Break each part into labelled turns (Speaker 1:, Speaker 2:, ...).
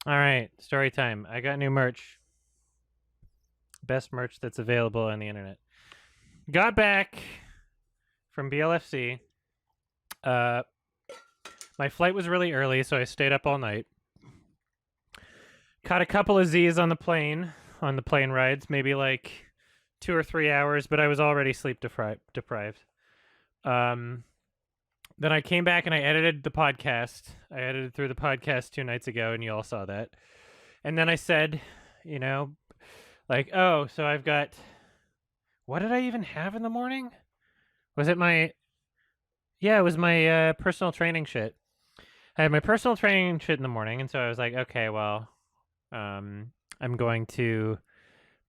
Speaker 1: All right, story time. I got new merch. Best merch that's available on the internet. Got back from BLFC. Uh, my flight was really early, so I stayed up all night. Caught a couple of Z's on the plane rides, maybe like 2 or 3 hours, but I was already sleep deprived. Um, then I came back and I edited the podcast. I edited through the podcast 2 nights ago, and you all saw that. And then I said, you know, like, oh, so I've got. What did I even have in the morning? Was it my. Yeah, it was my personal training shit. I had my personal training shit in the morning, and so I was like, okay, well, I'm going to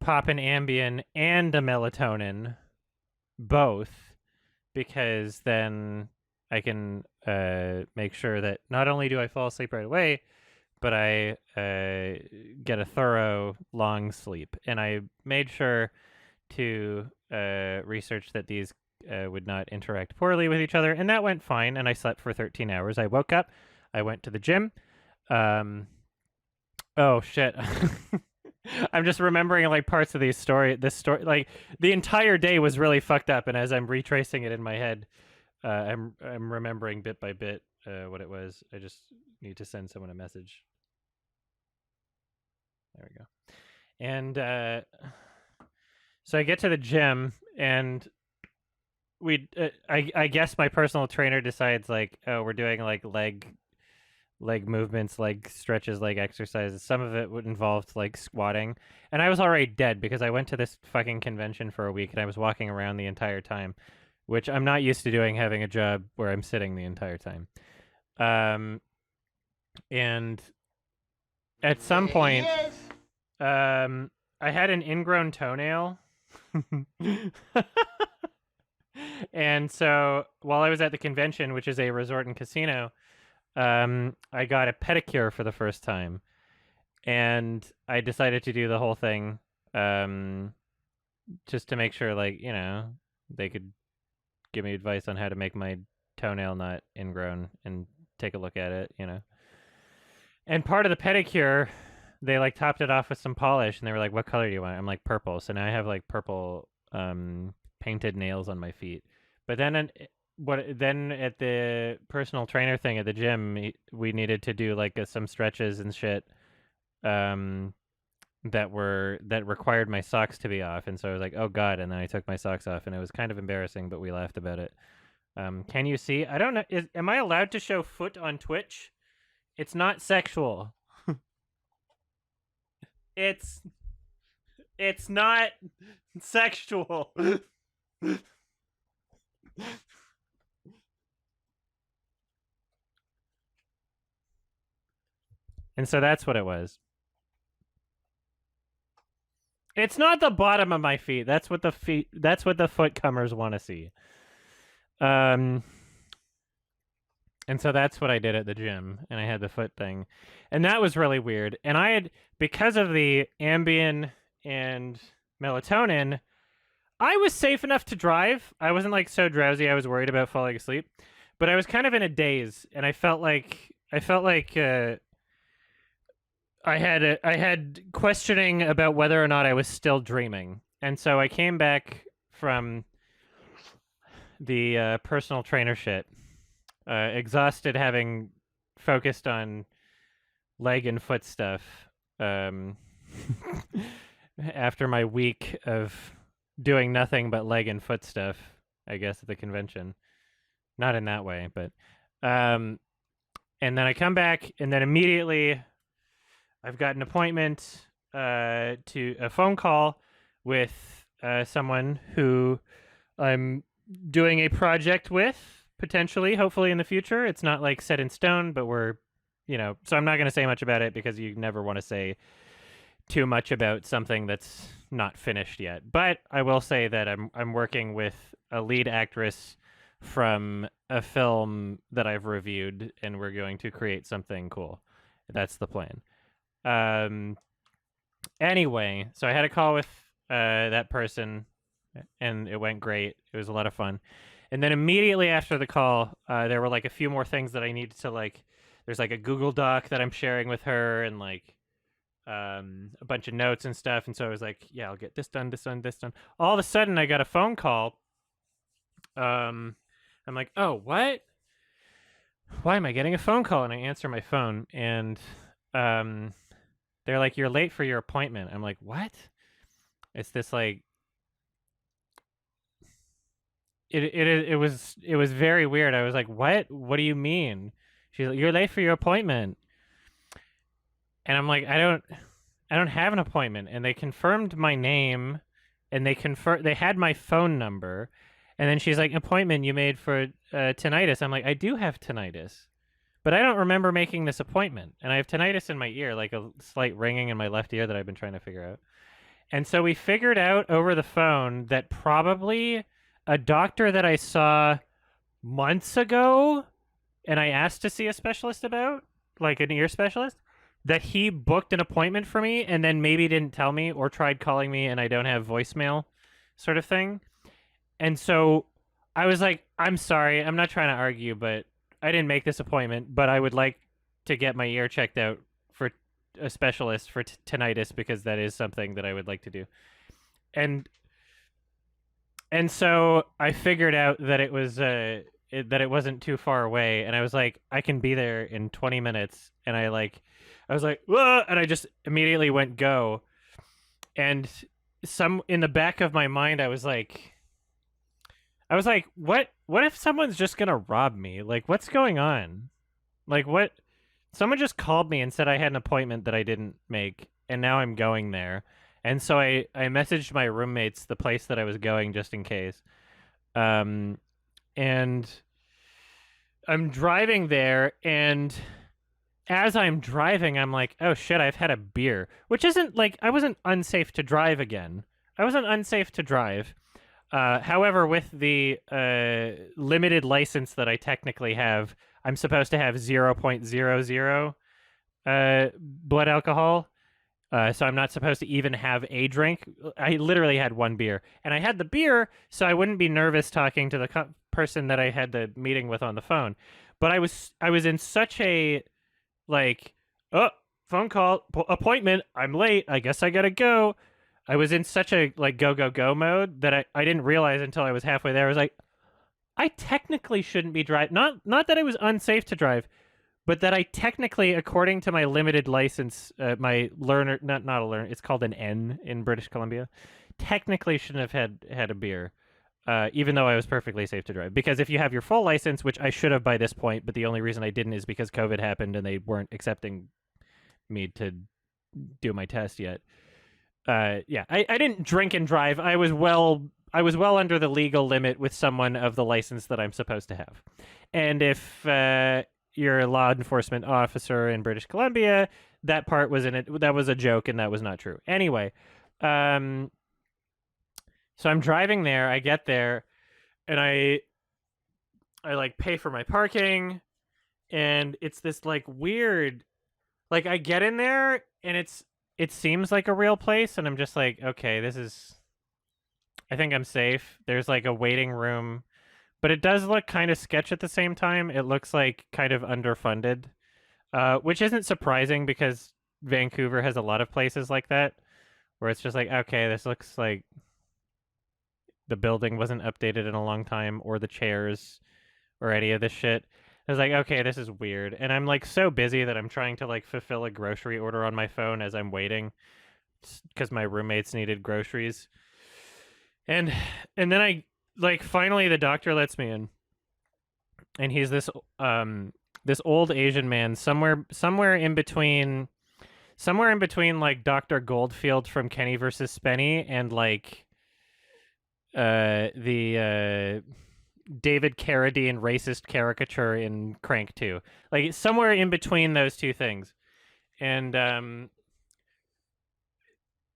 Speaker 1: pop an Ambien and a melatonin, both, because then I can make sure that not only do I fall asleep right away, but I get a thorough long sleep. And I made sure to research that these would not interact poorly with each other, and that went fine. And I slept for 13 hours. I woke up, I went to the gym. Oh shit. I'm just remembering like parts of this story. Like the entire day was really fucked up, and as I'm retracing it in my head, I'm remembering bit by bit what it was. I just need to send someone a message. There we go. And so I get to the gym, and I guess my personal trainer decides like, oh, we're doing like leg movements, leg stretches, leg exercises. Some of it would involve like squatting, and I was already dead because I went to this fucking convention for a week and I was walking around the entire time, which I'm not used to doing, having a job where I'm sitting the entire time. And at some point, I had an ingrown toenail. And so while I was at the convention, which is a resort and casino, I got a pedicure for the first time, and I decided to do the whole thing, just to make sure, like, they could give me advice on how to make my toenail not ingrown and take a look at it. And part of the pedicure, they like topped it off with some polish, and they were like, "What color do you want?" I'm like, "Purple." So now I have like purple painted nails on my feet. But then at the personal trainer thing at the gym, we needed to do like some stretches and shit that required my socks to be off, and so I was like, "Oh god!" And then I took my socks off, and it was kind of embarrassing, but we laughed about it. Can you see? I don't know. Am I allowed to show foot on Twitch? It's not sexual. It's it's not sexual. And so that's what it was. It's not the bottom of my feet. That's what the foot comers want to see. And so that's what I did at the gym, and I had the foot thing. And that was really weird. And I had, because of the Ambien and melatonin, I was safe enough to drive. I wasn't like so drowsy I was worried about falling asleep, but I was kind of in a daze, and I felt like I had questioning about whether or not I was still dreaming. And so I came back from the personal trainer shit, exhausted, having focused on leg and foot stuff. Um, After my week of doing nothing but leg and foot stuff, I guess at the convention. Not in that way, but and then I come back, and then immediately I've got an appointment to a phone call with someone who I'm doing a project with, potentially, hopefully in the future. It's not like set in stone, but so I'm not going to say much about it because you never want to say too much about something that's not finished yet. But I will say that I'm working with a lead actress from a film that I've reviewed, and we're going to create something cool. That's the plan. Anyway, so I had a call with that person, and it went great. It was a lot of fun. And then immediately after the call, there were like a few more things that I needed to like there's like a Google Doc that I'm sharing with her, and like a bunch of notes and stuff. And so I was like, yeah, I'll get this done, this done, this done. All of a sudden, I got a phone call. I'm like, oh, what? Why am I getting a phone call? And I answer my phone, and um, they're like, you're late for your appointment. I'm like, what? It's this like it was very weird. I was like, what? What do you mean? She's like, you're late for your appointment. And I'm like, I don't have an appointment. And they confirmed my name, and they had my phone number. And then she's like, appointment you made for tinnitus. I'm like, I do have tinnitus, but I don't remember making this appointment. And I have tinnitus in my ear, like a slight ringing in my left ear that I've been trying to figure out. And so we figured out over the phone that probably a doctor that I saw months ago and I asked to see a specialist about, like an ear specialist, that he booked an appointment for me and then maybe didn't tell me or tried calling me and I don't have voicemail sort of thing. And so I was like, I'm sorry, I'm not trying to argue, but I didn't make this appointment, but I would like to get my ear checked out for a specialist for tinnitus because that is something that I would like to do. And so I figured out that it was that it wasn't too far away, and I was like, I can be there in 20 minutes. And I was like, whoa, and I just immediately went go. And in the back of my mind, I was like, what if someone's just gonna rob me? Like, what's going on? Like, what? Someone just called me and said I had an appointment that I didn't make, and now I'm going there. And so I messaged my roommates the place that I was going just in case. And I'm driving there, and as I'm driving, I'm like, oh shit, I've had a beer. Which isn't like, I wasn't unsafe to drive again. I wasn't unsafe to drive. However, with the limited license that I technically have, I'm supposed to have 0.00 blood alcohol. So I'm not supposed to even have a drink. I literally had one beer. And I had the beer so I wouldn't be nervous talking to the person that I had the meeting with on the phone. But I was in such a, like, oh, phone call, appointment, I'm late, I guess I gotta go. I was in such a, like, go mode that I didn't realize until I was halfway there. I was like, I technically shouldn't be driving. Not that it was unsafe to drive, but that I technically, according to my limited license, my learner, not a learner, it's called an N in British Columbia, technically shouldn't have had a beer, even though I was perfectly safe to drive. Because if you have your full license, which I should have by this point, but the only reason I didn't is because COVID happened and they weren't accepting me to do my test yet. Yeah, I didn't drink and drive. I was well under the legal limit with someone of the license that I'm supposed to have. And if you're a law enforcement officer in British Columbia, that part was in it. That was a joke, and that was not true. Anyway, so I'm driving there. I get there, and I like pay for my parking, and it's this like weird, like I get in there, and it seems like a real place, and I'm just like, okay, I think I'm safe. There's like a waiting room, but it does look kind of sketch at the same time. It looks like kind of underfunded, which isn't surprising because Vancouver has a lot of places like that where it's just like, okay, this looks like the building wasn't updated in a long time, or the chairs or any of this shit. I was like, okay, this is weird. And I'm like so busy that I'm trying to like fulfill a grocery order on my phone as I'm waiting because my roommates needed groceries. And then I like finally the doctor lets me in. And he's this old Asian man somewhere in between like Dr. Goldfield from Kenny versus Spenny and like the David Carradine racist caricature in Crank 2. Like somewhere in between those two things. And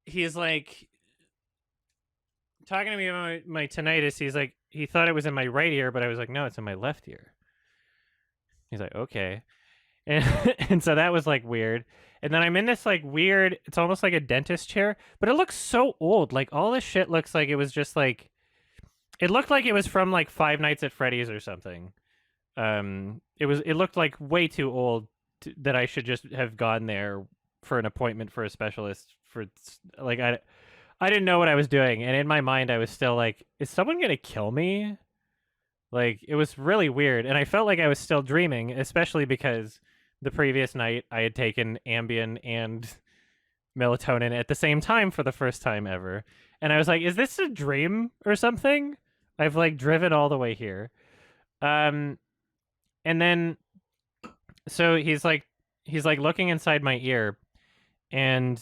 Speaker 1: he's like talking to me about my tinnitus. He's like, he thought it was in my right ear, but I was like, no, it's in my left ear. He's like, okay. And so that was like weird. And then I'm in this like weird, it's almost like a dentist chair, but it looks so old. Like all this shit looks like it was just like, it looked like it was from like Five Nights at Freddy's or something. It looked like way too old that I should just have gone there for an appointment for a specialist for like I didn't know what I was doing, and in my mind I was still like, is someone gonna kill me? Like, it was really weird, and I felt like I was still dreaming, especially because the previous night I had taken Ambien and melatonin at the same time for the first time ever. And I was like, is this a dream or something? I've like driven all the way here. And then so he's like looking inside my ear, and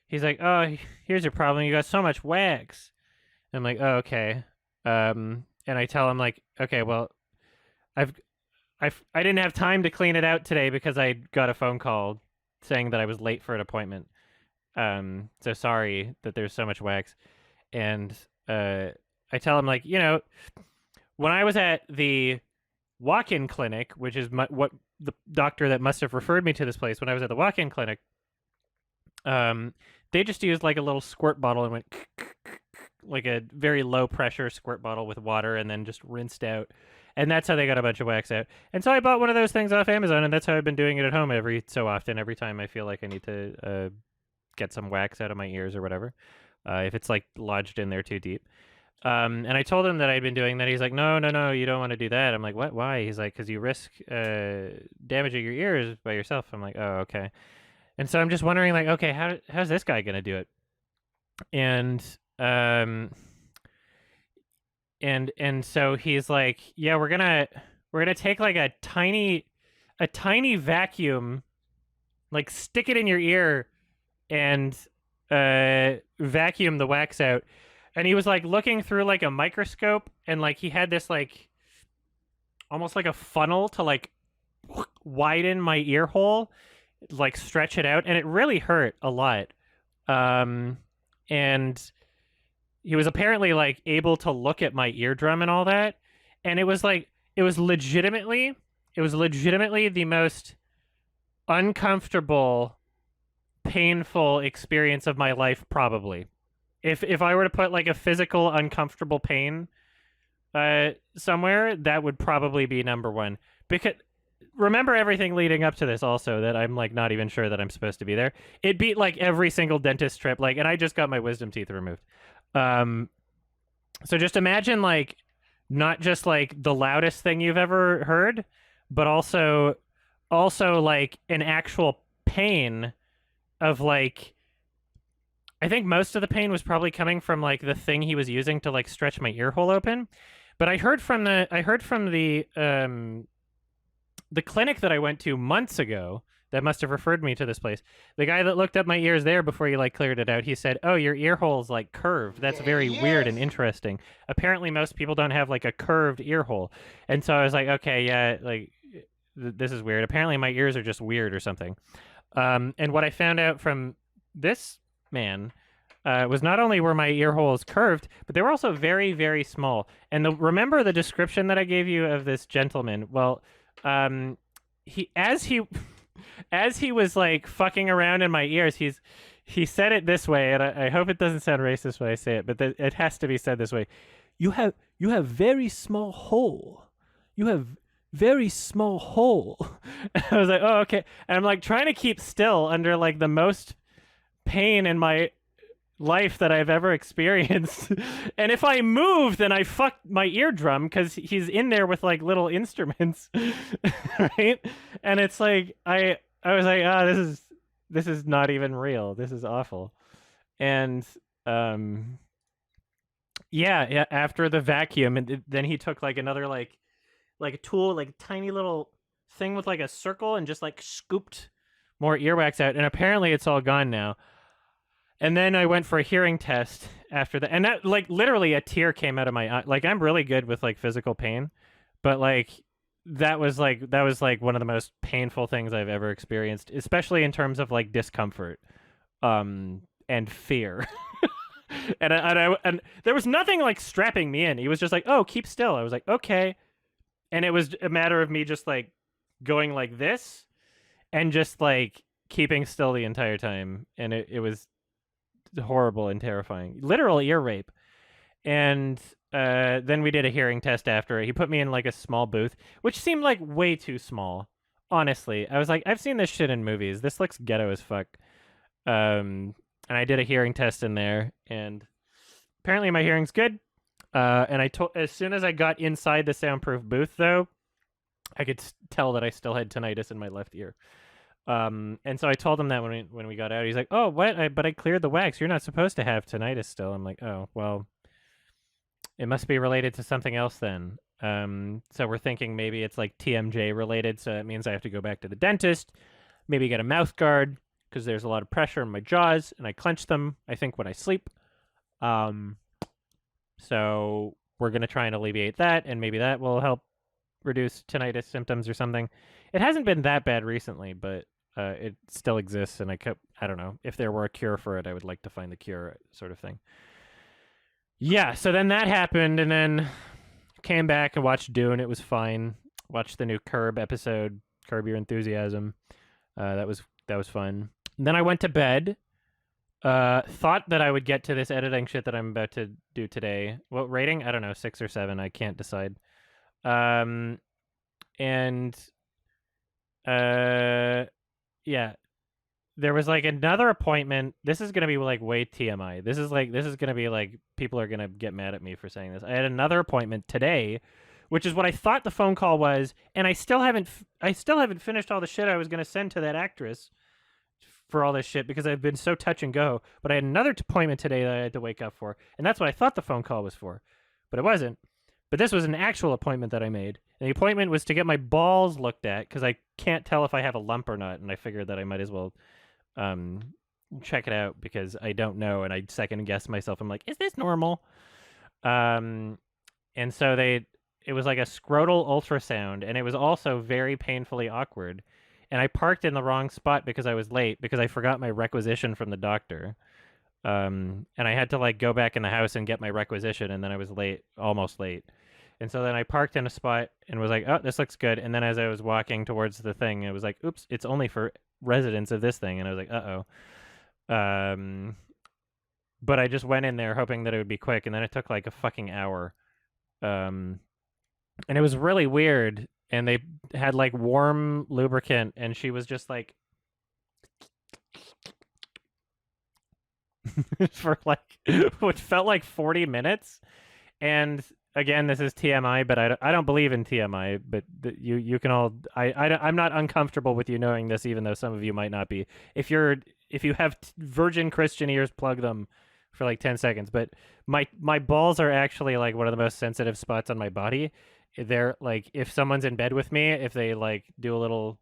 Speaker 1: he's like, "Oh, here's your problem. You got so much wax." I'm like, "Oh, okay." And I tell him like, "Okay, well, I've I didn't have time to clean it out today because I got a phone call saying that I was late for an appointment. So sorry that there's so much wax." And I tell him like, when I was at the walk-in clinic, which is what the doctor that must have referred me to this place, when I was at the walk-in clinic, they just used like a little squirt bottle and went like a very low pressure squirt bottle with water and then just rinsed out. And that's how they got a bunch of wax out. And so I bought one of those things off Amazon, and that's how I've been doing it at home every so often, every time I feel like I need to get some wax out of my ears or whatever, if it's like lodged in there too deep. And I told him that I'd been doing that. He's like, no, you don't want to do that. I'm like, what? Why? He's like, because you risk damaging your ears by yourself. I'm like, oh, okay. And so I'm just wondering, like, okay, how's this guy gonna do it? And and so he's like, yeah, we're gonna take like a tiny vacuum, like stick it in your ear, and vacuum the wax out. And he was like looking through like a microscope, and like he had this like almost like a funnel to like widen my ear hole, like stretch it out, and it really hurt a lot. And he was apparently like able to look at my eardrum and all that, and it was legitimately the most uncomfortable, painful experience of my life, probably. If I were to put like a physical uncomfortable pain somewhere, that would probably be number one. Because remember everything leading up to this also, that I'm like not even sure that I'm supposed to be there. It beat like every single dentist trip, like, and I just got my wisdom teeth removed. So just imagine like not just like the loudest thing you've ever heard, but also like an actual pain of like, I think most of the pain was probably coming from like the thing he was using to like stretch my ear hole open. But I heard from the clinic that I went to months ago that must have referred me to this place. The guy that looked up my ears there before he like cleared it out, he said, "Oh, your ear hole's like curved. That's very weird and interesting. Apparently most people don't have like a curved ear hole." And so I was like, okay, yeah, like this is weird. Apparently my ears are just weird or something. And what I found out from this man was not only were my ear holes curved, but they were also very, very small. And remember the description that I gave you of this gentleman? Well, he as he was like fucking around in my ears, he said it this way, and I hope it doesn't sound racist when I say it, but it has to be said this way. You have very small hole. You have very small hole. And I was like, oh, okay. And I'm like trying to keep still under like the most pain in my life that I've ever experienced. And if I move, then I fuck my eardrum because he's in there with like little instruments. Right? And it's like I was like, this is not even real. This is awful. And yeah, after the vacuum, and then he took like another like a tool, like a tiny little thing with like a circle, and just like scooped more earwax out, and apparently it's all gone now. And then I went for a hearing test after that, and that like literally a tear came out of my eye. Like I'm really good with like physical pain, but like that was like one of the most painful things I've ever experienced, especially in terms of like discomfort and fear. and there was nothing like strapping me in. He was just like, "Oh, keep still." I was like, "Okay." And it was a matter of me just like going like this and just like keeping still the entire time, and it was horrible and terrifying, literal ear rape. And then we did a hearing test after it. He put me in like a small booth, which seemed like way too small. honestly, I was like, I've seen this shit in movies. This looks ghetto as fuck. And I did a hearing test in there, and apparently my hearing's good. And I told as soon as I got inside the soundproof booth, though, I could tell that I still had tinnitus in my left ear. And so I told him that when we got out, he's like, "Oh, what? But I cleared the wax. You're not supposed to have tinnitus still." I'm like, "Oh, well, it must be related to something else then." So we're thinking maybe it's like TMJ related, so that means I have to go back to the dentist, maybe get a mouth guard because there's a lot of pressure in my jaws and I clench them, I think, when I sleep. So we're gonna try and alleviate that, and maybe that will help reduce tinnitus symptoms or something. It hasn't been that bad recently, but it still exists, and I don't know, if there were a cure for it, I would like to find the cure, sort of thing. Yeah, so then that happened, and then came back and watched Dune. It was fine. Watched the new Curb episode, Curb Your Enthusiasm. That was fun. And then I went to bed. Thought that I would get to this editing shit that I'm about to do today. What rating? I don't know, 6 or 7. I can't decide. And yeah, there was like another appointment. This is gonna be like way TMI. This is gonna be like people are gonna get mad at me for saying this. I had another appointment today, which is what I thought the phone call was, and I still haven't finished all the shit I was gonna send to that actress for all this shit because I've been so touch and go. But I had another appointment today that I had to wake up for, and that's what I thought the phone call was for, but it wasn't. But this was an actual appointment that I made. And the appointment was to get my balls looked at because I can't tell if I have a lump or not, and I figured that I might as well check it out because I don't know, and I second guess myself. I'm like, is this normal? And so it was like a scrotal ultrasound, and it was also very painfully awkward. And I parked in the wrong spot because I was late because I forgot my requisition from the doctor. And I had to like go back in the house and get my requisition, and then I was late, almost late. And so then I parked in a spot and was like, oh, this looks good. And then as I was walking towards the thing, it was like, oops, it's only for residents of this thing. And I was like, uh-oh. But I just went in there hoping that it would be quick, and then it took like a fucking hour. And it was really weird. And they had like warm lubricant, and she was just like for like what felt like 40 minutes. And again, this is TMI, but I don't believe in TMI. But you can all I'm not uncomfortable with you knowing this, even though some of you might not be. If you have virgin Christian ears, plug them for like 10 seconds. But my balls are actually like one of the most sensitive spots on my body. They're like, if someone's in bed with me, if they like do a little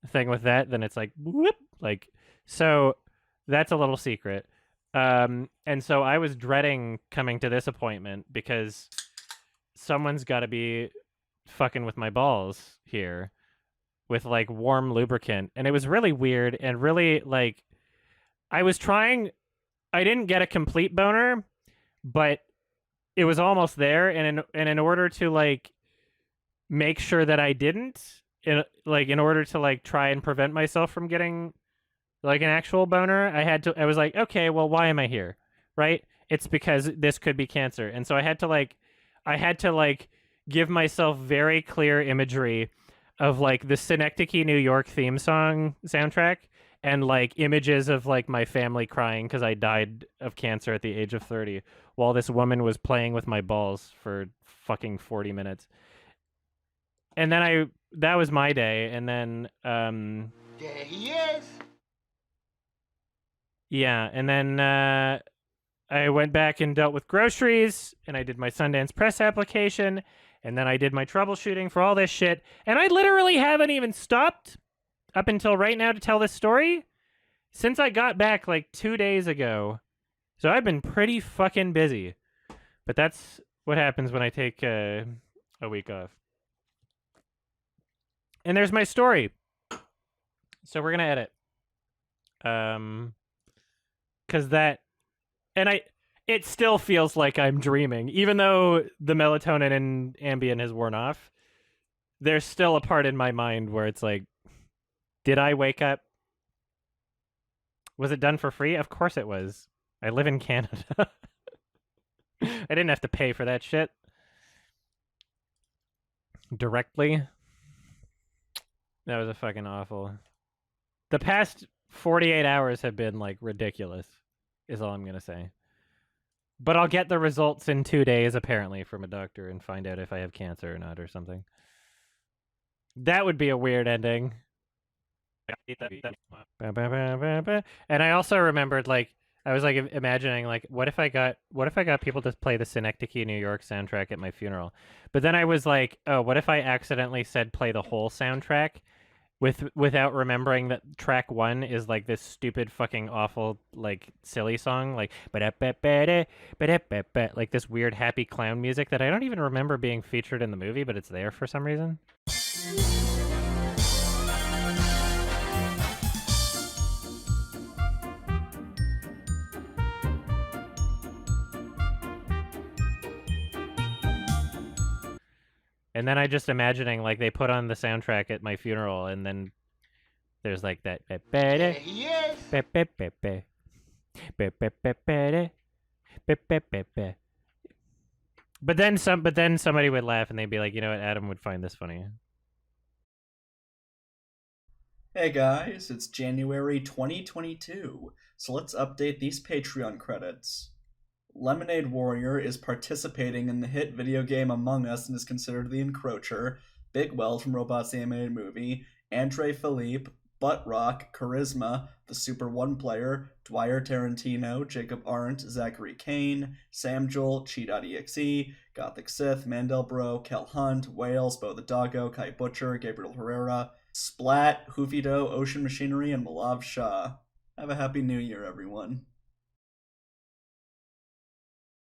Speaker 1: thing with that, then it's like whoop, like, so that's a little secret. And so I was dreading coming to this appointment because someone's got to be fucking with my balls here with like warm lubricant. And it was really weird and really like I didn't get a complete boner, but it was almost there. And in order to like make sure that I didn't, in order to like try and prevent myself from getting like an actual boner, I was like, okay, well, why am I here? Right? It's because this could be cancer. And so I had to like give myself very clear imagery of like the Synecdoche, New York theme song soundtrack, and like images of like my family crying because I died of cancer at the age of 30 while this woman was playing with my balls for fucking 40 minutes. And then that was my day. And then
Speaker 2: there he is.
Speaker 1: Yeah, and then I went back and dealt with groceries, and I did my Sundance Press application, and then I did my troubleshooting for all this shit, and I literally haven't even stopped up until right now to tell this story since I got back like 2 days ago. So I've been pretty fucking busy, but that's what happens when I take a week off. And there's my story. So we're gonna edit. Because it still feels like I'm dreaming. Even though the melatonin and Ambien has worn off, there's still a part in my mind where it's like, did I wake up? Was it done for free? Of course it was. I live in Canada. I didn't have to pay for that shit directly. That was a fucking awful. The past 48 hours have been like ridiculous, is all I'm gonna say. But I'll get the results in 2 days, apparently, from a doctor and find out if I have cancer or not or something. That would be a weird ending. And I also remembered, like, I was like imagining, like, what if I got people to play the Synecdoche, New York soundtrack at my funeral? But then I was like, oh, what if I accidentally said play the whole soundtrack without remembering that track 1 is like this stupid fucking awful like silly song like like this weird happy clown music that I don't even remember being featured in the movie, but it's there for some reason. And then I just imagining like they put on the soundtrack at my funeral, and then there's like that.
Speaker 2: Yes.
Speaker 1: But then somebody would laugh and they'd be like, you know what, Adam would find this funny.
Speaker 3: Hey guys, it's January 2022, so let's update these Patreon credits. Lemonade Warrior is participating in the hit video game Among Us and is considered the encroacher. Big Weld from Robots the Animated Movie, Andre Philippe, Butt Rock, Charisma, the Super One Player, Dwyer Tarantino, Jacob Arndt, Zachary Kane, Sam Joel, Cheat.exe, Gothic Sith, Mandel Bro, Kel Hunt, Wales, Bo the Doggo, Kai Butcher, Gabriel Herrera, Splat, Hoofido, Ocean Machinery, and Malav Shah. Have a happy new year, everyone.